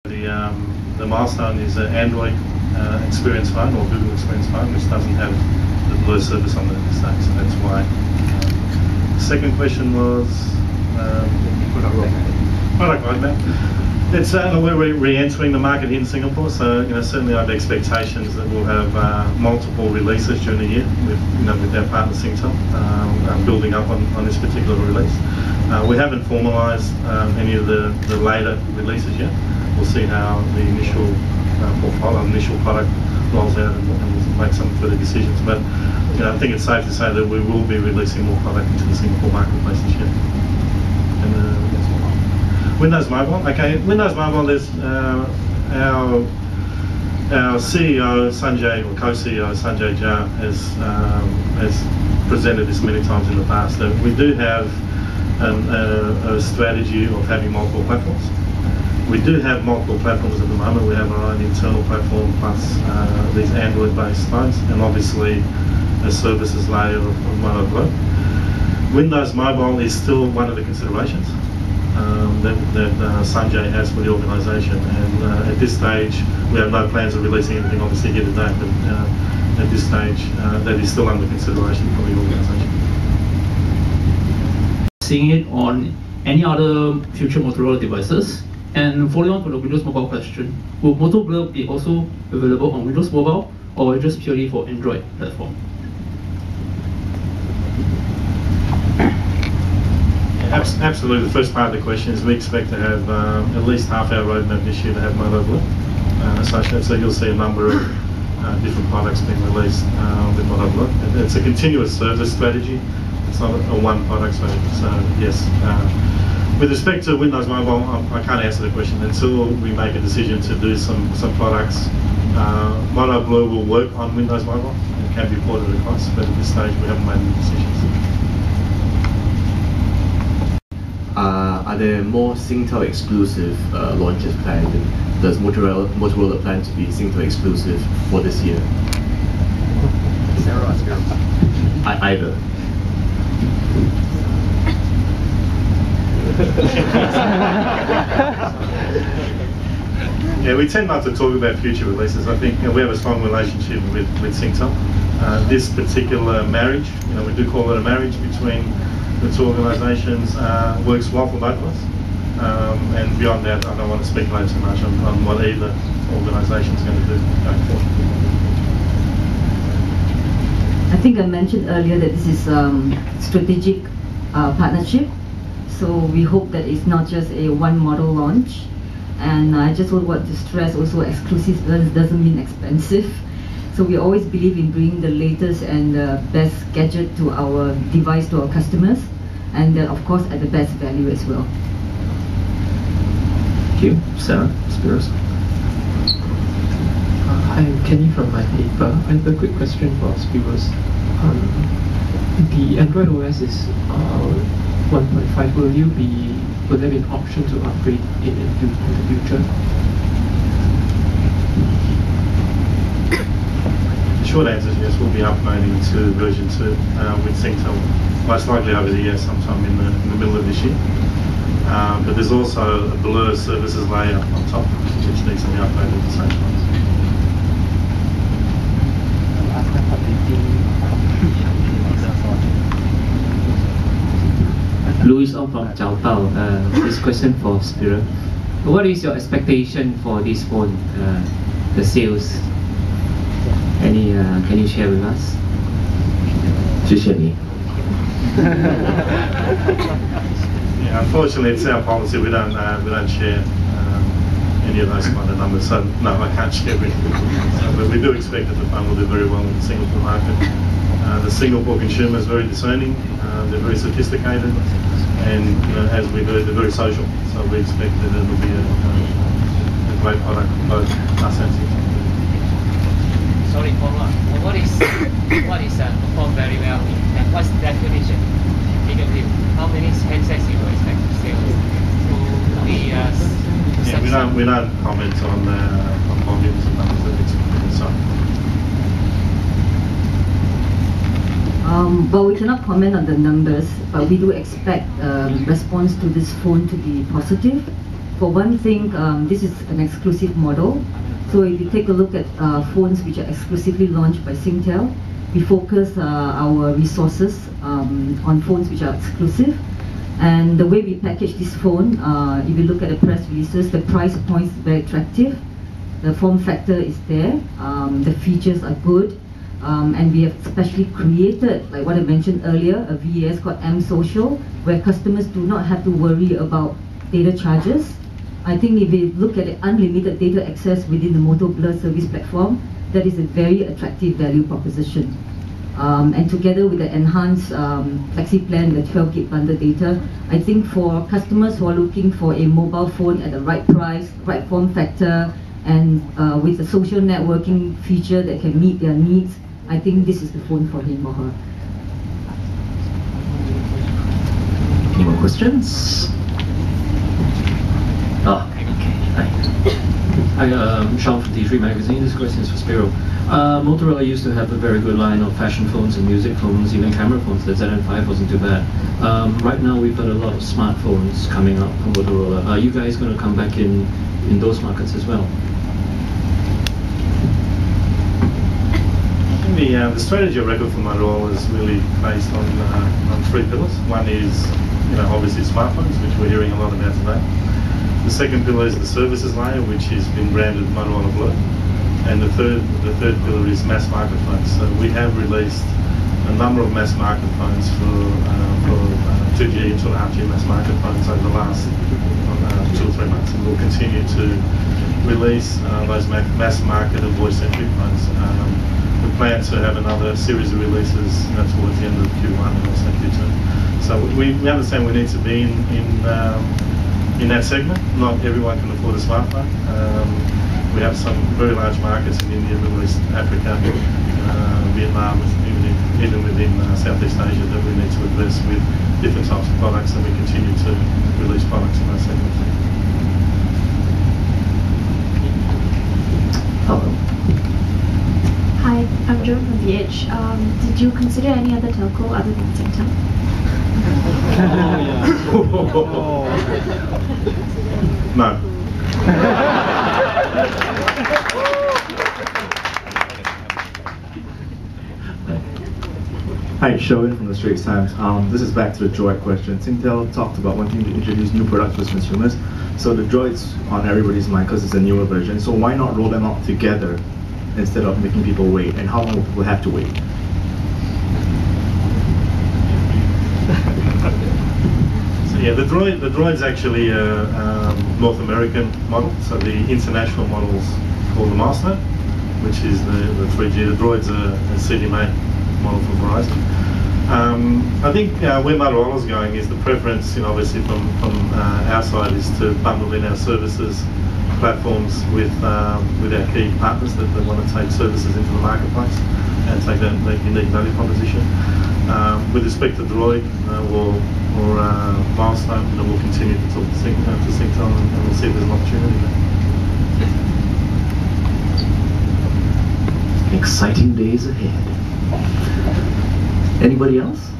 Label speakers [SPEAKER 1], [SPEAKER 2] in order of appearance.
[SPEAKER 1] The milestone is an Android experience phone or Google experience phone, which doesn't have the blur service on it at this stage, so that's why. Second question was product roadmap. It's we're re-entering the market here in Singapore, so certainly I have expectations that we'll have multiple releases during the year with our partner Singtel, building up on this particular release. We haven't formalised any of the later releases yet. We'll see how the initial portfolio, initial product rolls out, and we'll make some further decisions. But I think it's safe to say that we will be releasing more product into the Singapore marketplace this year. And Windows Mobile. Okay, Windows Mobile. There's our CEO Sanjay, or co-CEO Sanjay Jha, has presented this many times in the past. That we do have a strategy of having multiple platforms. We do have multiple platforms at the moment. We have our own internal platform plus these Android-based phones, and obviously a services layer of Motorola. Windows Mobile is still one of the considerations that Sanjay has for the organisation, and at this stage we have no plans of releasing anything obviously here today, but at this stage that is still under consideration for the organisation.
[SPEAKER 2] Seeing it on any other future Motorola devices? And following on from the Windows Mobile question, will Moto Blur be also available on Windows Mobile, or just purely for Android platform?
[SPEAKER 1] Absolutely. The first part of the question is we expect to have at least half our roadmap this year to have Moto Blur associated. So you'll see a number of different products being released with Moto Blur. It's a continuous service strategy. It's not a one product strategy. So yes. With respect to Windows Mobile, I can't answer the question until we make a decision to do some products. Moto Blur will work on Windows Mobile and can be ported across, but at this stage we haven't made any decisions.
[SPEAKER 3] Are there more Singtel exclusive launches planned? And does Motorola plan to be Singtel exclusive for this year? Either.
[SPEAKER 1] Yeah, we tend not to talk about future releases. I think we have a strong relationship with Singtel. This particular marriage, we do call it a marriage between the two organisations, works well for both of us. And beyond that, I don't want to speculate too much on what either organisation is going to do going forward.
[SPEAKER 4] I think I mentioned earlier that this is strategic partnership. So we hope that it's not just a one model launch, and I just want to stress also exclusive doesn't mean expensive. So we always believe in bringing the latest and best gadget to our device to our customers, and of course at the best value as well.
[SPEAKER 2] Thank you. Sarah, Spiros.
[SPEAKER 5] Hi, I'm Kenny from My Paper. I have a quick question for Spiros. The Android OS is 1.5. Will there be an option to upgrade it in the future?
[SPEAKER 1] The short answer is yes, we'll be upgrading to version 2 with Singtel, most likely over the year, sometime in the middle of this year. But there's also a blur services layer on top, which needs to be upgraded at the same time.
[SPEAKER 6] Louis Ong from Chao Tao. This question for Spiro. What is your expectation for this phone, the sales? Any can you share with us?
[SPEAKER 3] 谢谢你.
[SPEAKER 1] Yeah, unfortunately, it's our policy. We don't share any of those kind of numbers. So no, I can't share with you. But we do expect that the phone will do very well in the Singapore market. The Singapore consumer is very discerning. They're very sophisticated, and as we do, they're very social. So we expect that it'll be a great product for both us and Singapore.
[SPEAKER 7] Sorry, follow up. What is perform very well, and what's the definition? How many handsets you expect to sell?
[SPEAKER 1] Yeah, we don't comment on volumes and numbers that we expect. So.
[SPEAKER 4] Well, we cannot comment on the numbers, but we do expect response to this phone to be positive, For one thing, this is an exclusive model. So if you take a look at phones which are exclusively launched by Singtel, we focus our resources on phones which are exclusive. And the way we package this phone, if you look at the press releases, the price point is very attractive. The form factor is there. The features are good. And we have specially created, like what I mentioned earlier, a VAS called M Social, where customers do not have to worry about data charges. I think if we look at the unlimited data access within the Moto Blur service platform, that is a very attractive value proposition. And together with the enhanced flexi plan, the 12 gig bundle data, I think for customers who are looking for a mobile phone at the right price, right form factor, and with a social networking feature that can meet their needs, I think this is the phone for him or her.
[SPEAKER 8] Any more questions? Oh, okay.
[SPEAKER 9] Hi, Sean from D3 Magazine. This question is for Spiro. Motorola used to have a very good line of fashion phones and music phones, even camera phones. The ZN5 wasn't too bad. Right now we've got a lot of smartphones coming up from Motorola. Are you guys going to come back in those markets as well?
[SPEAKER 1] The strategy of record for Motorola is really based on three pillars. One is, obviously smartphones, which we're hearing a lot about today. The second pillar is the services layer, which has been branded Motorola Blue. And the third pillar is mass market phones. So we have released a number of mass market phones for 2G and 2.5G mass market phones over the last 2 or 3 months, and we'll continue to release those mass market and voice-centric phones. We plan to have another series of releases towards the end of Q1 and also Q2. So we understand we need to be in that segment. Not everyone can afford a smartphone. We have some very large markets in India, Middle East, Africa, Vietnam, even within Southeast Asia that we need to address with different types of products, and we continue to release products in those segments.
[SPEAKER 8] Hello.
[SPEAKER 10] Hi, I'm Joan from The Edge. Did you consider any other telco other than Singtel?
[SPEAKER 1] No.
[SPEAKER 11] Hi, Sherwin from the Straits Times. This is back to the Droid question. Singtel talked about wanting to introduce new products for consumers. So the Droid's on everybody's mind because it's a newer version. So why not roll them out together instead of making people wait? And how long will people have to wait?
[SPEAKER 1] So yeah, the Droid's actually a North American model. So the international model's called the Milestone, which is the 3G. The Droid's a CDMA model from Verizon. I think where Motorola's going is the preference, obviously from our side, is to bundle in our services platforms with our key partners that want to take services into the marketplace and take that unique value proposition. With respect to Droid or Milestone, we'll continue to talk to Singtel and we'll see if there's an opportunity there.
[SPEAKER 8] Exciting days ahead. Anybody else?